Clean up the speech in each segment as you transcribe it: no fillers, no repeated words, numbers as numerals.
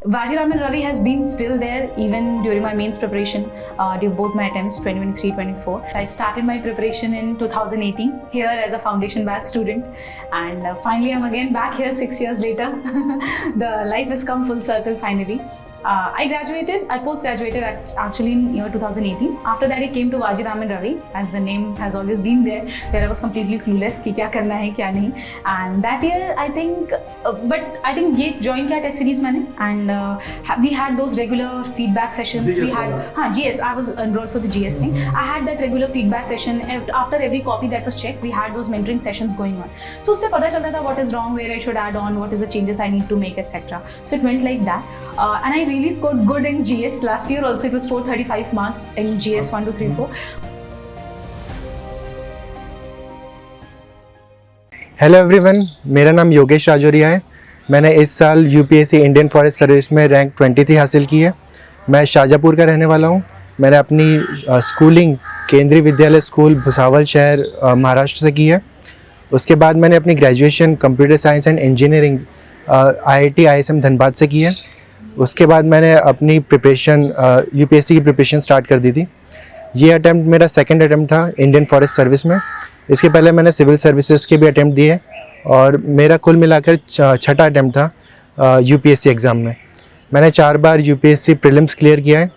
Vajiraman Ravi has been still there even during my mains preparation, during both my attempts 2023-24. I started my preparation in 2018 here as a foundation batch student, and finally I'm again back here 6 years later. The life has come full circle finally. I post-graduated actually in year 2018. After that I came to Vajiraman Ravi, as the name has always been there, where I was completely clueless कि क्या करना है क्या नहीं. And that year I think ये join किया test series मैंने, and we had those regular feedback sessions. GS we had GS. I was enrolled for the GS thing. I had that regular feedback session after every copy that was checked. We had those mentoring sessions going on. So उससे पता चलता था what is wrong, where I should add on, what is the changes I need to make, etc. So it went like that, and I really scored good in GS. Last year also it was 435 marks in GS 1, 2, 3, 4. Hello everyone, मेरा नाम योगेश राजौरिया है। मैंने इस साल UPSC Indian forest service में rank 23 हासिल की है। मैं शाजापुर का रहने वाला हूँ। मैंने अपनी स्कूलिंग केंद्रीय विद्यालय स्कूल भुसावल शहर महाराष्ट्र से की है। उसके बाद मैंने अपनी graduation computer science and engineering IIT ISM Dhanbad से की है। उसके बाद मैंने अपनी प्रिपरेशन यूपीएससी की प्रिपरेशन स्टार्ट कर दी थी। ये अटैम्प्ट मेरा सेकंड अटैम्प्ट था इंडियन फॉरेस्ट सर्विस में। इसके पहले मैंने सिविल सर्विसेज के भी अटैम्प्ट दिए और मेरा कुल मिलाकर छठा अटैम्प्ट था यूपीएससी एग्ज़ाम में। मैंने 4 बार यूपीएससी प्रीलिम्स क्लियर किया है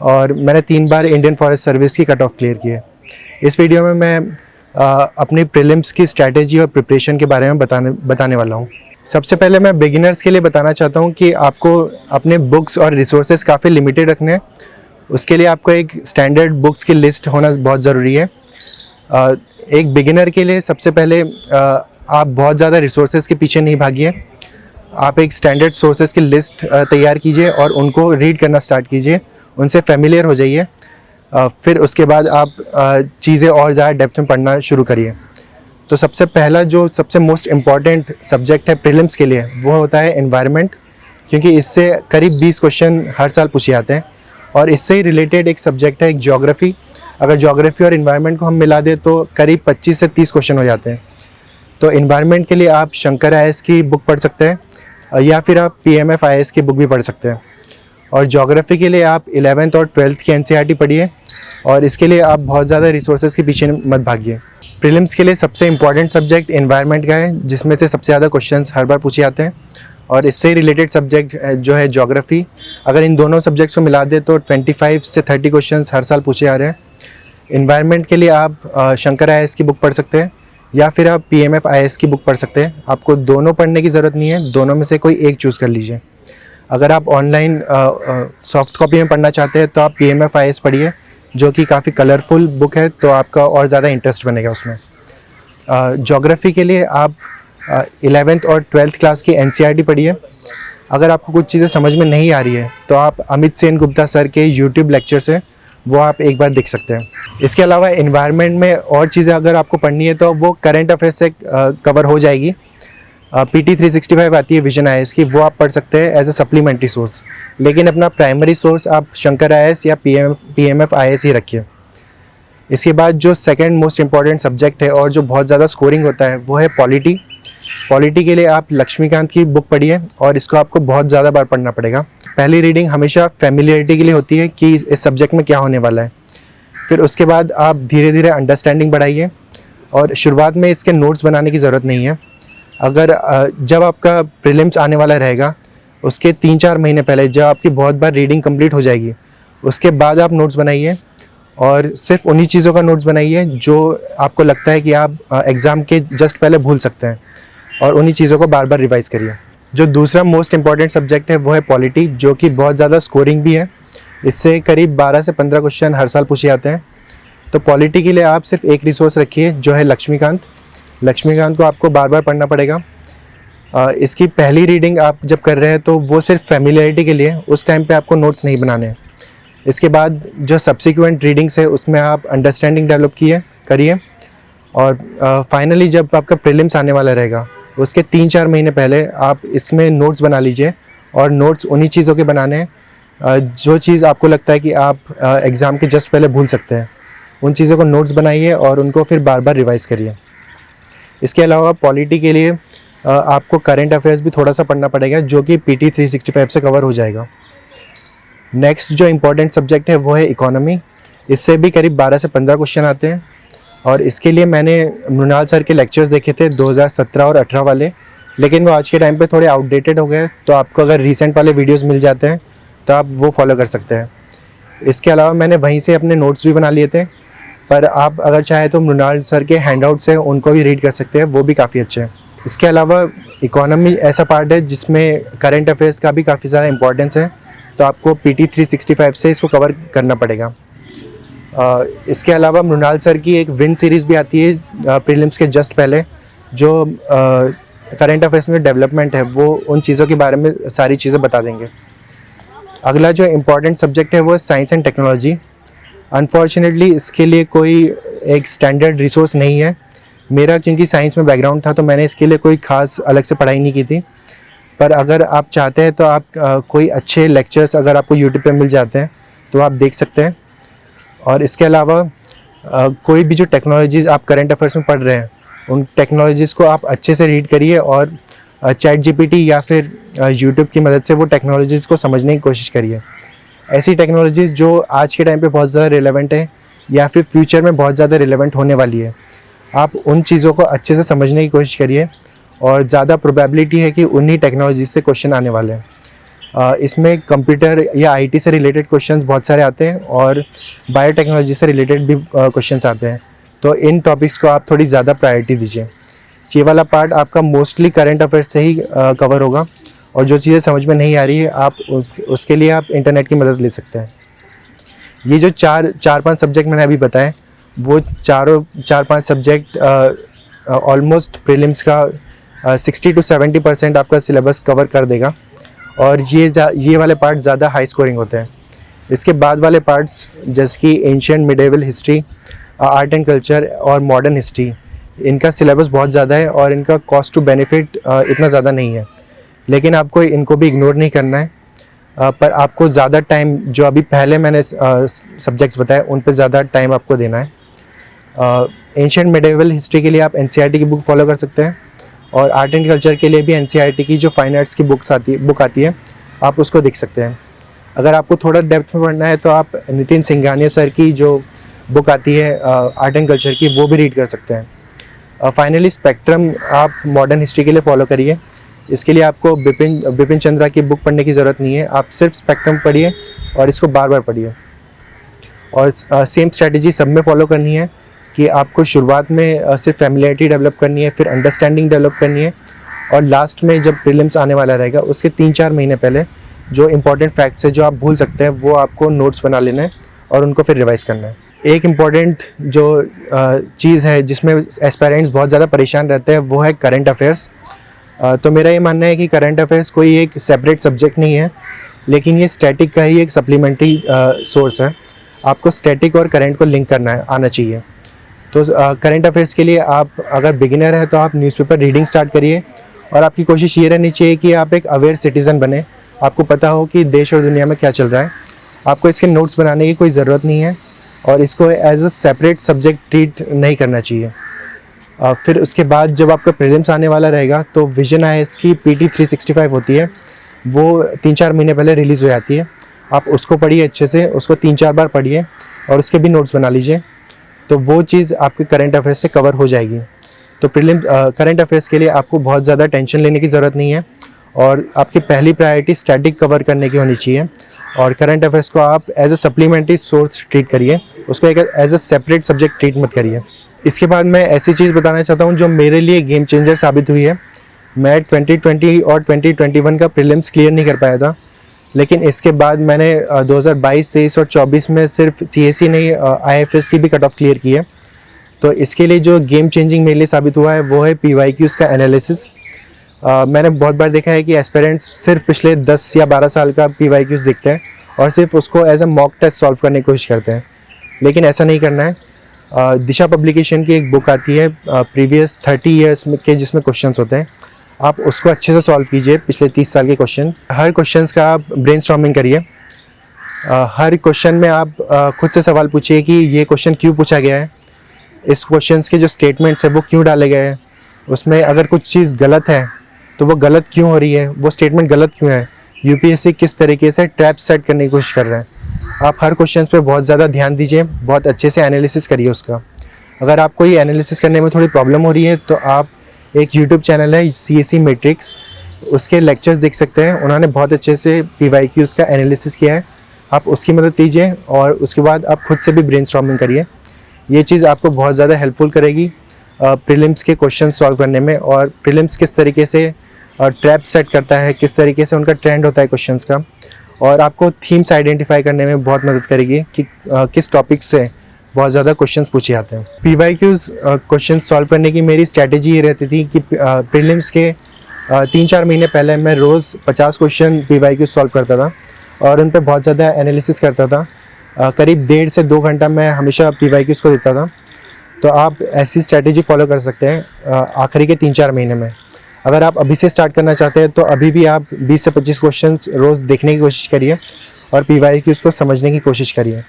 और मैंने 3 बार इंडियन फॉरेस्ट सर्विस की कट ऑफ क्लियर की है। इस वीडियो में मैं अपनी प्रीलिम्स की स्ट्रैटेजी और प्रिपरेशन के बारे में बताने वाला हूँ। सबसे पहले मैं बिगिनर्स के लिए बताना चाहता हूँ कि आपको अपने बुक्स और रिसोर्सेज काफ़ी लिमिटेड रखने हैं। उसके लिए आपको एक स्टैंडर्ड बुक्स की लिस्ट होना बहुत ज़रूरी है। एक बिगिनर के लिए सबसे पहले आप बहुत ज़्यादा रिसोर्सेज के पीछे नहीं भागिए। आप एक स्टैंडर्ड सोर्सेज की लिस्ट तैयार कीजिए और उनको रीड करना स्टार्ट कीजिए, उनसे फेमिलियर हो जाइए। फिर उसके बाद आप चीज़ें और ज़्यादा डेप्थ में पढ़ना शुरू करिए। तो सबसे पहला जो सबसे मोस्ट इम्पॉर्टेंट सब्जेक्ट है प्रीलिम्स के लिए वो होता है एनवायरनमेंट, क्योंकि इससे करीब 20 क्वेश्चन हर साल पूछे जाते हैं। और इससे ही रिलेटेड एक सब्जेक्ट है एक ज्योग्राफी। अगर ज्योग्राफी और एनवायरनमेंट को हम मिला दें तो करीब 25 से 30 क्वेश्चन हो जाते हैं। तो एनवायरनमेंट के लिए आप शंकर IAS की बुक पढ़ सकते हैं या फिर आप PMF IAS की बुक भी पढ़ सकते हैं। और ज्योग्राफी के लिए आप 11th और 12th की NCERT पढ़िए और इसके लिए आप बहुत ज़्यादा रिसोर्सेज के पीछे मत भागिए। प्रीलिम्स के लिए सबसे इम्पॉर्टेंट सब्जेक्ट एनवायरनमेंट का है, जिसमें से सबसे ज़्यादा क्वेश्चंस हर बार पूछे जाते हैं। और इससे रिलेटेड सब्जेक्ट जो है ज्योग्राफी, अगर इन दोनों सब्जेक्ट्स को मिला दे तो 25 से 30 क्वेश्चंस हर साल पूछे जा रहे हैं। एनवायरनमेंट के लिए आप शंकर IAS की बुक पढ़ सकते हैं या फिर आप PMF IAS की बुक पढ़ सकते हैं। आपको दोनों पढ़ने की ज़रूरत नहीं है, दोनों में से कोई एक चूज़ कर लीजिए। अगर आप ऑनलाइन सॉफ्ट कॉपी में पढ़ना चाहते हैं तो आप PMF IAS पढ़िए, जो कि काफ़ी कलरफुल बुक है, तो आपका और ज़्यादा इंटरेस्ट बनेगा उसमें। ज्योग्राफी के लिए आप 11th और 12th क्लास की NCERT पढ़िए। अगर आपको कुछ चीज़ें समझ में नहीं आ रही है तो आप अमित सेन गुप्ता सर के YouTube लेक्चर से वो आप एक बार देख सकते हैं। इसके अलावा एनवायरनमेंट में और चीज़ें अगर आपको पढ़नी है तो वो करंट अफेयर्स से कवर हो जाएगी। PT 365 आती है विजन IAS की, वो आप पढ़ सकते हैं एज ए सप्लीमेंट्री सोर्स। लेकिन अपना प्राइमरी सोर्स आप शंकर IAS या PMF IAS ही रखिए। इसके बाद जो सेकंड मोस्ट इम्पॉर्टेंट सब्जेक्ट है और जो बहुत ज़्यादा स्कोरिंग होता है वो है पॉलिटी। पॉलिटी के लिए आप लक्ष्मीकांत की बुक पढ़िए और इसको आपको बहुत ज़्यादा बार पढ़ना पड़ेगा। पहली रीडिंग हमेशा फैमिलियरिटी के लिए होती है कि इस सब्जेक्ट में क्या होने वाला है। फिर उसके बाद आप धीरे धीरे अंडरस्टैंडिंग बढ़ाइए और शुरुआत में इसके नोट्स बनाने की ज़रूरत नहीं है। अगर जब आपका प्रीलिम्स आने वाला रहेगा उसके 3-4 महीने पहले जब आपकी बहुत बार रीडिंग कंप्लीट हो जाएगी, उसके बाद आप नोट्स बनाइए और सिर्फ उन्हीं चीज़ों का नोट्स बनाइए जो आपको लगता है कि आप एग्ज़ाम के जस्ट पहले भूल सकते हैं, और उन्हीं चीज़ों को बार बार रिवाइज़ करिए। जो दूसरा मोस्ट इम्पॉर्टेंट सब्जेक्ट है वो है पॉलिटी, जो कि बहुत ज़्यादा स्कोरिंग भी है। इससे करीब 12 से 15 क्वेश्चन हर साल पूछे जाते हैं। तो पॉलिटी के लिए आप सिर्फ एक रिसोर्स रखिए जो है लक्ष्मीकांत को आपको बार बार पढ़ना पड़ेगा। इसकी पहली रीडिंग आप जब कर रहे हैं तो वो सिर्फ फैमिलियरिटी के लिए, उस टाइम पे आपको नोट्स नहीं बनाने हैं। इसके बाद जो सब्सिक्वेंट रीडिंग्स है उसमें आप अंडरस्टैंडिंग डेवलप करिए। और फाइनली जब आपका प्रीलिम्स आने वाला रहेगा उसके 3-4 महीने पहले आप इसमें नोट्स बना लीजिए। और नोट्स उन्हीं चीज़ों के बनाने हैं जो चीज़ आपको लगता है कि आप एग्ज़ाम के जस्ट पहले भूल सकते हैं। उन चीज़ों को नोट्स बनाइए और उनको फिर बार बार रिवाइज़ करिए। इसके अलावा पॉलिटी के लिए आपको करंट अफेयर्स भी थोड़ा सा पढ़ना पड़ेगा, जो कि PT 365 से कवर हो जाएगा। नेक्स्ट जो इम्पोर्टेंट सब्जेक्ट है वो है इकोनॉमी। इससे भी करीब 12 से 15 क्वेश्चन आते हैं, और इसके लिए मैंने मृणाल सर के लेक्चर्स देखे थे 2017 और 18 वाले, लेकिन वो आज के टाइम पे थोड़े आउटडेटेड हो गए। तो आपको अगर रिसेंट वाले वीडियोस मिल जाते हैं तो आप वो फॉलो कर सकते हैं। इसके अलावा मैंने वहीं से अपने नोट्स भी बना लिए थे, पर आप अगर चाहे तो मृणाल सर के हैंडआउट्स हैं उनको भी रीड कर सकते हैं, वो भी काफ़ी अच्छे हैं। इसके अलावा इकोनॉमी ऐसा पार्ट है जिसमें करंट अफेयर्स का भी काफ़ी ज़्यादा इंपॉर्टेंस है, तो आपको PT 365 से इसको कवर करना पड़ेगा। इसके अलावा मृणाल सर की एक विन सीरीज़ भी आती है प्रीलिम्स के जस्ट पहले, जो करंट अफेयर्स में डेवलपमेंट है वो उन चीज़ों के बारे में सारी चीज़ें बता देंगे। अगला जो इम्पॉर्टेंट सब्जेक्ट है वो साइंस एंड टेक्नोलॉजी। अनफॉर्चुनेटली इसके लिए कोई एक स्टैंडर्ड रिसोर्स नहीं है। मेरा क्योंकि साइंस में बैकग्राउंड था तो मैंने इसके लिए कोई ख़ास अलग से पढ़ाई नहीं की थी, पर अगर आप चाहते हैं तो आप कोई अच्छे लेक्चर्स अगर आपको यूट्यूब पे मिल जाते हैं तो आप देख सकते हैं। और इसके अलावा कोई भी जो टेक्नोलॉजीज़ आप करंट अफेयर्स में पढ़ रहे हैं उन टेक्नोलॉजीज़ को आप अच्छे से रीड करिए, और ChatGPT या फिर यूट्यूब की मदद से वो टेक्नोलॉजीज़ को समझने की कोशिश करिए। ऐसी टेक्नोलॉजीज़ जो आज के टाइम पे बहुत ज़्यादा रिलेवेंट है या फिर फ्यूचर में बहुत ज़्यादा रिलेवेंट होने वाली है, आप उन चीज़ों को अच्छे से समझने की कोशिश करिए, और ज़्यादा प्रोबेबिलिटी है कि उन्हीं टेक्नोलॉजी से क्वेश्चन आने वाले हैं। इसमें कंप्यूटर या IT से रिलेटेड क्वेश्चंस बहुत सारे आते हैं, और बायोटेक्नोलॉजी से रिलेटेड भी क्वेश्चंस आते हैं, तो इन टॉपिक्स को आप थोड़ी ज़्यादा प्रायोरिटी दीजिए। ये वाला पार्ट आपका मोस्टली करंट अफेयर्स से ही कवर होगा, और जो चीज़ें समझ में नहीं आ रही है आप उसके लिए आप इंटरनेट की मदद ले सकते हैं। ये जो चार पांच सब्जेक्ट मैंने अभी बताए, वो चार पांच सब्जेक्ट ऑलमोस्ट प्रीलिम्स का 60 to 70% आपका सिलेबस कवर कर देगा, और ये वाले पार्ट ज़्यादा हाई स्कोरिंग होते हैं। इसके बाद वाले पार्ट्स जैसे कि ancient medieval history, art and culture और मॉडर्न हिस्ट्री, इनका सिलेबस बहुत ज़्यादा है और इनका कॉस्ट टू बेनिफिट इतना ज़्यादा नहीं है, लेकिन आपको इनको भी इग्नोर नहीं करना है। पर आपको ज़्यादा टाइम, जो अभी पहले मैंने सब्जेक्ट्स बताए उन पर ज़्यादा टाइम आपको देना है। एंशिएंट मिडेवल हिस्ट्री के लिए आप NCERT की बुक फॉलो कर सकते हैं, और आर्ट एंड कल्चर के लिए भी NCERT की जो फाइन आर्ट्स की बुक आती है आप उसको देख सकते हैं। अगर आपको थोड़ा डेप्थ में पढ़ना है तो आप नितिन सिंघानिया सर की जो बुक आती है आर्ट एंड कल्चर की, वो भी रीड कर सकते हैं। फाइनली स्पेक्ट्रम आप मॉडर्न हिस्ट्री के लिए फॉलो करिए। इसके लिए आपको बिपिन चंद्रा की बुक पढ़ने की ज़रूरत नहीं है, आप सिर्फ स्पेक्ट्रम पढ़िए और इसको बार बार पढ़िए। और सेम स्ट्रेटजी सब में फॉलो करनी है कि आपको शुरुआत में सिर्फ फैमिलियरिटी डेवलप करनी है, फिर अंडरस्टैंडिंग डेवलप करनी है, और लास्ट में जब प्रीलिम्स आने वाला रहेगा उसके 3-4 महीने पहले जो इंपॉर्टेंट फैक्ट्स है जो आप भूल सकते हैं वो आपको नोट्स बना लेना है और उनको फिर रिवाइज करना है। एक इम्पॉर्टेंट जो चीज़ है जिसमें एस्पायरेंट्स बहुत ज़्यादा परेशान रहते हैं वो है करंट अफेयर्स। तो मेरा ये मानना है कि करंट अफेयर्स कोई एक सेपरेट सब्जेक्ट नहीं है, लेकिन ये स्टैटिक का ही एक सप्लीमेंट्री सोर्स है। आपको स्टैटिक और करंट को लिंक करना आना चाहिए। तो करंट अफेयर्स के लिए आप अगर बिगिनर है तो आप न्यूज़पेपर रीडिंग स्टार्ट करिए, और आपकी कोशिश ये रहनी चाहिए कि आप एक अवेयर सिटीज़न बने, आपको पता हो कि देश और दुनिया में क्या चल रहा है। आपको इसके नोट्स बनाने की कोई ज़रूरत नहीं है, और इसको as a separate subject treat नहीं करना चाहिए। फिर उसके बाद जब आपका प्रीलिम्स आने वाला रहेगा तो विजन IAS की PT 365 होती है, वो 3-4 महीने पहले रिलीज़ हो जाती है। आप उसको पढ़िए अच्छे से, उसको 3-4 बार पढ़िए और उसके भी नोट्स बना लीजिए, तो वो चीज़ आपके करंट अफेयर्स से कवर हो जाएगी। तो करंट अफेयर्स के लिए आपको बहुत ज़्यादा टेंशन लेने की ज़रूरत नहीं है, और आपकी पहली प्रायोरिटी स्टैटिक कवर करने की होनी चाहिए, और करंट अफेयर्स को आप as a supplementary source treat करिए, उसको एक as a separate subject treat मत करिए। इसके बाद मैं ऐसी चीज़ बताना चाहता हूँ जो मेरे लिए गेम चेंजर साबित हुई है। मैं 2020 और 2021 का प्रीलिम्स क्लियर नहीं कर पाया था, लेकिन इसके बाद मैंने 2022, 23 और 24 में सिर्फ CAC नहीं IFS की भी कट ऑफ क्लियर की है। तो इसके लिए जो गेम चेंजिंग मेरे लिए साबित हुआ है वो है PYQs का एनालिसिस। मैंने बहुत बार देखा है कि एस्पिरेंट्स सिर्फ पिछले 10 या 12 साल का PYQs देखते हैं और सिर्फ उसको as a mock test solve करने की कोशिश करते हैं, लेकिन ऐसा नहीं करना है। दिशा पब्लिकेशन की एक बुक आती है प्रीवियस 30 ईयर्स के जिसमें क्वेश्चंस होते हैं, आप उसको अच्छे से सॉल्व कीजिए, पिछले 30 साल के क्वेश्चन। हर क्वेश्चंस का आप ब्रेनस्टॉर्मिंग करिए। हर क्वेश्चन में आप खुद से सवाल पूछिए कि ये क्वेश्चन क्यों पूछा गया है, इस क्वेश्चंस के जो स्टेटमेंट्स है वो क्यों डाले गए हैं, उसमें अगर कुछ चीज़ गलत है तो वो गलत क्यों हो रही है, वो स्टेटमेंट गलत क्यों है, यूपीएससी किस तरीके से ट्रैप सेट करने की कोशिश कर रहे हैं। आप हर क्वेश्चन पे बहुत ज़्यादा ध्यान दीजिए, बहुत अच्छे से एनालिसिस करिए उसका। अगर आपको ये एनालिसिस करने में थोड़ी प्रॉब्लम हो रही है तो आप एक यूट्यूब चैनल है CSE मैट्रिक्स, उसके लेक्चर्स देख सकते हैं। उन्होंने बहुत अच्छे से PYQs का एनालिसिस किया है, आप उसकी मदद लीजिए और उसके बाद आप खुद से भी ब्रेनस्टॉर्मिंग करिए। ये चीज़ आपको बहुत ज़्यादा हेल्पफुल करेगी प्रीलिम्स के क्वेश्चन सॉल्व करने में, और प्रीलिम्स किस तरीके से ट्रैप सेट करता है, किस तरीके से उनका ट्रेंड होता है क्वेश्चंस का, और आपको थीम्स आइडेंटिफाई करने में बहुत मदद करेगी कि किस टॉपिक से बहुत ज़्यादा क्वेश्चंस पूछे जाते हैं। PYQs क्वेश्चन सॉल्व करने की मेरी स्ट्रैटेजी ये रहती थी कि प्रीलिम्स के 3-4 महीने पहले मैं रोज़ 50 क्वेश्चन PYQs सॉल्व करता था और उन पर बहुत ज़्यादा एनालिसिस करता था। करीब 1.5 से 2 घंटा मैं हमेशा PYQs को देता था। तो आप ऐसी स्ट्रैटेजी फॉलो कर सकते हैं आखिरी के 3-4 महीने में। अगर आप अभी से स्टार्ट करना चाहते हैं तो अभी भी आप 20 से 25 क्वेश्चंस रोज़ देखने की कोशिश करिए और PYQs को समझने की कोशिश करिए।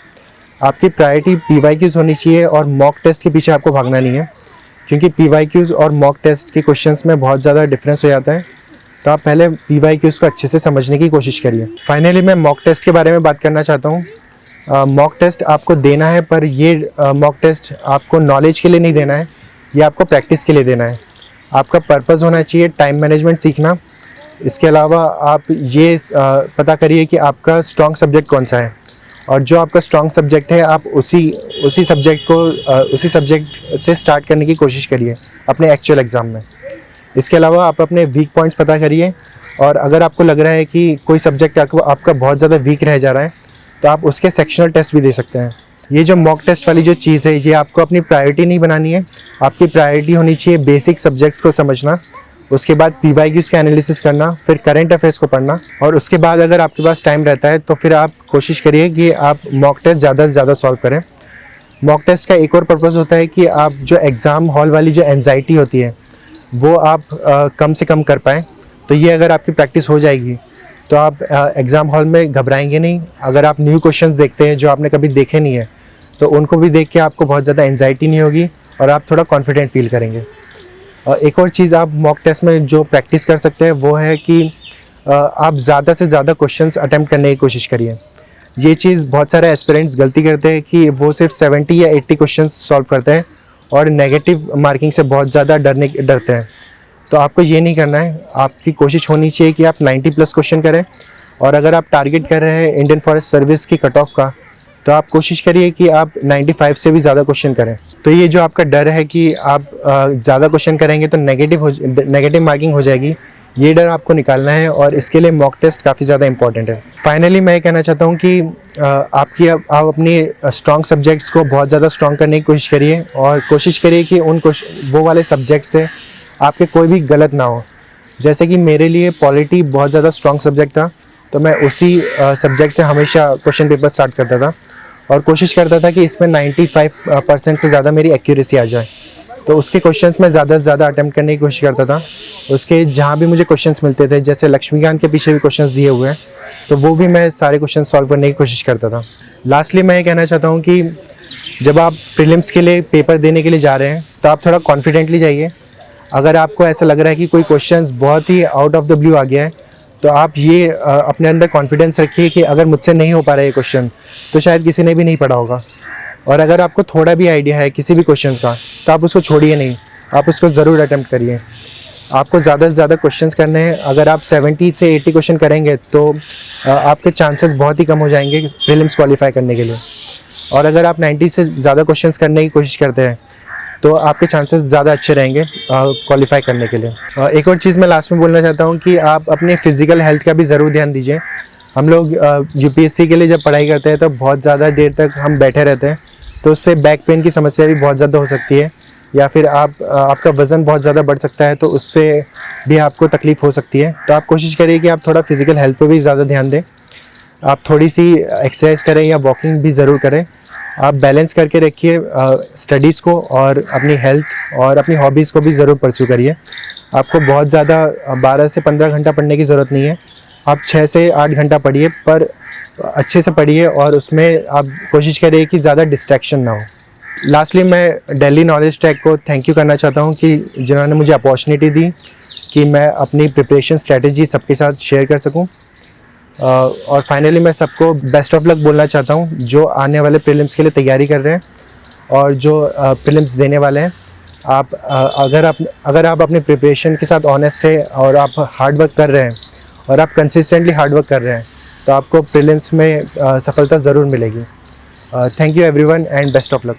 आपकी प्रायोरिटी PYQs होनी चाहिए और मॉक टेस्ट के पीछे आपको भागना नहीं है, क्योंकि PYQs और मॉक टेस्ट के क्वेश्चंस में बहुत ज़्यादा डिफरेंस हो जाता है। तो आप पहले PYQs को अच्छे से समझने की कोशिश करिए। फाइनली मैं मॉक टेस्ट के बारे में बात करना चाहता हूँ। मॉक टेस्ट आपको देना है, पर ये मॉक टेस्ट आपको नॉलेज के लिए नहीं देना है, ये आपको प्रैक्टिस के लिए देना है। आपका पर्पज़ होना चाहिए टाइम मैनेजमेंट सीखना। इसके अलावा आप ये पता करिए कि आपका स्ट्रॉन्ग सब्जेक्ट कौन सा है, और जो आपका स्ट्रॉन्ग सब्जेक्ट है आप उसी सब्जेक्ट से स्टार्ट करने की कोशिश करिए अपने एक्चुअल एग्ज़ाम में। इसके अलावा आप अपने वीक पॉइंट्स पता करिए, और अगर आपको लग रहा है कि कोई सब्जेक्ट आपका बहुत ज़्यादा वीक रह जा रहा है तो आप उसके सेक्शनल टेस्ट भी दे सकते हैं। ये जो मॉक टेस्ट वाली जो चीज़ है, ये आपको अपनी प्रायोरिटी नहीं बनानी है। आपकी प्रायोरिटी होनी चाहिए बेसिक सब्जेक्ट को समझना, उसके बाद PYQs का एनालिसिस करना, फिर करंट अफेयर्स को पढ़ना, और उसके बाद अगर आपके पास टाइम रहता है तो फिर आप कोशिश करिए कि आप मॉक टेस्ट ज़्यादा से ज़्यादा सॉल्व करें। मॉक टेस्ट का एक और पर्पज़ होता है कि आप जो एग्ज़ाम हॉल वाली जो एंजाइटी होती है वो आप कम से कम कर पाएँ। तो ये अगर आपकी प्रैक्टिस हो जाएगी तो आप एग्ज़ाम हॉल में घबराएंगे नहीं। अगर आप न्यू क्वेश्चंस देखते हैं जो आपने कभी देखे नहीं है तो उनको भी देख के आपको बहुत ज़्यादा एंजाइटी नहीं होगी और आप थोड़ा कॉन्फिडेंट फील करेंगे। एक और चीज़ आप मॉक टेस्ट में जो प्रैक्टिस कर सकते हैं वो है कि आप ज़्यादा से ज़्यादा क्वेश्चंस अटैम्प्ट करने की कोशिश करिए। ये चीज़ बहुत सारे एस्पिरेंट्स गलती करते हैं कि वो सिर्फ 70 या 80 क्वेश्चंस सॉल्व करते हैं और नेगेटिव मार्किंग से बहुत ज़्यादा डरते हैं। तो आपको ये नहीं करना है। आपकी कोशिश होनी चाहिए कि आप 90+ क्वेश्चन करें, और अगर आप टारगेट कर रहे हैं इंडियन फॉरेस्ट सर्विस की कट ऑफ का तो आप कोशिश करिए कि आप 95 से भी ज़्यादा क्वेश्चन करें। तो ये जो आपका डर है कि आप ज़्यादा क्वेश्चन करेंगे तो नेगेटिव मार्किंग हो जाएगी, ये डर आपको निकालना है, और इसके लिए मॉक टेस्ट काफ़ी ज़्यादा इंपॉर्टेंट है। फाइनली मैं ये कहना चाहता हूँ कि आप अपनी स्ट्रॉन्ग सब्जेक्ट्स को बहुत ज़्यादा स्ट्रॉन्ग करने की कोशिश करिए, और कोशिश करिए कि वो वाले सब्जेक्ट से आपके कोई भी गलत ना हो। जैसे कि मेरे लिए पॉलिटी बहुत ज़्यादा स्ट्रॉन्ग सब्जेक्ट था, तो मैं उसी सब्जेक्ट से हमेशा क्वेश्चन पेपर स्टार्ट करता था और कोशिश करता था कि इसमें 95% से ज़्यादा मेरी एक्यूरेसी आ जाए। तो उसके क्वेश्चंस मैं ज़्यादा से ज़्यादा अटैम्प्ट करने की कोशिश करता था। उसके जहाँ भी मुझे क्वेश्चंस मिलते थे, जैसे लक्ष्मीकांत के पीछे भी क्वेश्चंस दिए हुए हैं, तो वो भी मैं सारे क्वेश्चन सॉल्व करने की कोशिश करता था। लास्टली मैं ये कहना चाहता हूँ कि जब आप प्रीलिम्स के लिए पेपर देने के लिए जा रहे हैं तो आप थोड़ा कॉन्फिडेंटली जाइए। अगर आपको ऐसा लग रहा है कि कोई क्वेश्चंस बहुत ही आउट ऑफ द ब्लू आ गया है तो आप ये अपने अंदर कॉन्फिडेंस रखिए कि अगर मुझसे नहीं हो पा रहा है ये क्वेश्चन तो शायद किसी ने भी नहीं पढ़ा होगा। और अगर आपको थोड़ा भी आइडिया है किसी भी क्वेश्चंस का तो आप उसको छोड़िए नहीं, आप उसको ज़रूर अटैम्प्ट करिए। आपको ज़्यादा से ज़्यादा क्वेश्चंस करने हैं। अगर आप 70 से 80 क्वेश्चन करेंगे तो आपके चांसेस बहुत ही कम हो जाएंगे प्रीलिम्स क्वालिफाई करने के लिए। और अगर आप 90 से ज़्यादा क्वेश्चंस करने की कोशिश करते हैं तो आपके चांसेस ज़्यादा अच्छे रहेंगे क्वालिफाई करने के लिए। एक और चीज़ मैं लास्ट में बोलना चाहता हूँ कि आप अपने फिज़िकल हेल्थ का भी ज़रूर ध्यान दीजिए। हम लोग UPSC के लिए जब पढ़ाई करते हैं तो बहुत ज़्यादा देर तक हम बैठे रहते हैं, तो उससे बैक पेन की समस्या भी बहुत ज़्यादा हो सकती है, या फिर आपका वज़न बहुत ज़्यादा बढ़ सकता है, तो उससे भी आपको तकलीफ़ हो सकती है। तो आप कोशिश करिए कि आप थोड़ा फिज़िकल हेल्थ पर भी ज़्यादा ध्यान दें। आप थोड़ी सी एक्सरसाइज करें या वॉकिंग भी ज़रूर करें। आप बैलेंस करके रखिए स्टडीज़ को और अपनी हेल्थ और अपनी हॉबीज़ को भी ज़रूर परस्यू करिए। आपको बहुत ज़्यादा 12 से 15 घंटा पढ़ने की ज़रूरत नहीं है। आप 6 से 8 घंटा पढ़िए, पर अच्छे से पढ़िए और उसमें आप कोशिश करिए कि ज़्यादा डिस्ट्रैक्शन ना हो। लास्टली मैं दिल्ली नॉलेज टेक को थैंक यू करना चाहता हूँ कि जिन्होंने मुझे अपॉर्चुनिटी दी कि मैं अपनी प्रिपरेशन स्ट्रेटजी सबके साथ शेयर कर सकूँ। और फाइनली मैं सबको बेस्ट ऑफ लक बोलना चाहता हूँ जो आने वाले प्रीलिम्स के लिए तैयारी कर रहे हैं और जो प्रीलिम्स देने वाले हैं। आप अगर आप अपनी प्रिपरेशन के साथ ऑनेस्ट है और आप हार्ड वर्क कर रहे हैं और आप कंसिस्टेंटली हार्ड वर्क कर रहे हैं तो आपको प्रीलिम्स में सफलता ज़रूर मिलेगी। Thank you everyone and best of luck.